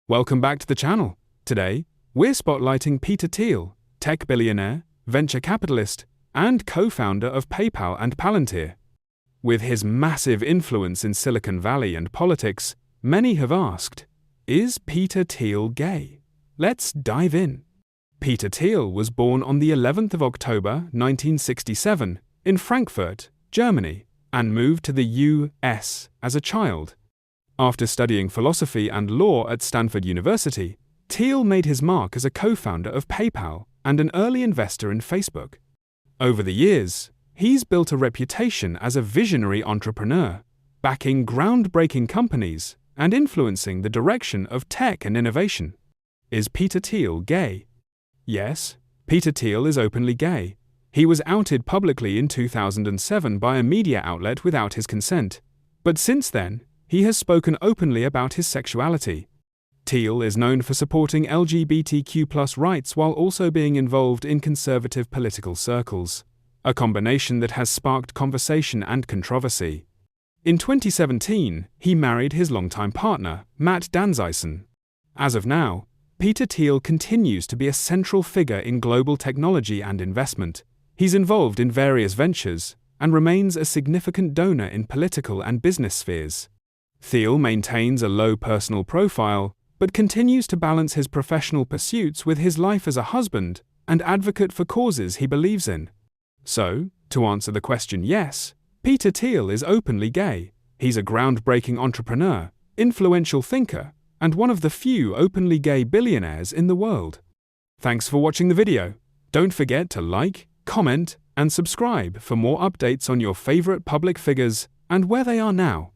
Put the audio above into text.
Welcome back to the channel. Today, we're spotlighting Peter Thiel, tech billionaire, venture capitalist, and co-founder of PayPal and Palantir. With his massive influence in Silicon Valley and politics, many have asked, is Peter Thiel gay? Let's dive in. Peter Thiel was born on the 11th of October 1967 in Frankfurt, Germany, and moved to the US as a child. After studying philosophy and law at Stanford University, Thiel made his mark as a co-founder of PayPal and an early investor in Facebook. Over the years, he's built a reputation as a visionary entrepreneur, backing groundbreaking companies and influencing the direction of tech and innovation. Is Peter Thiel gay? Yes, Peter Thiel is openly gay. He was outed publicly in 2007 by a media outlet without his consent. But since then, he has spoken openly about his sexuality. Thiel is known for supporting LGBTQ+ rights while also being involved in conservative political circles, a combination that has sparked conversation and controversy. In 2017, he married his longtime partner, Matt Danzeisen. As of now, Peter Thiel continues to be a central figure in global technology and investment. He's involved in various ventures and remains a significant donor in political and business spheres. Thiel maintains a low personal profile, but continues to balance his professional pursuits with his life as a husband and advocate for causes he believes in. So, to answer the question, yes, Peter Thiel is openly gay. He's a groundbreaking entrepreneur, influential thinker, and one of the few openly gay billionaires in the world. Thanks for watching the video. Don't forget to like, comment, and subscribe for more updates on your favorite public figures and where they are now.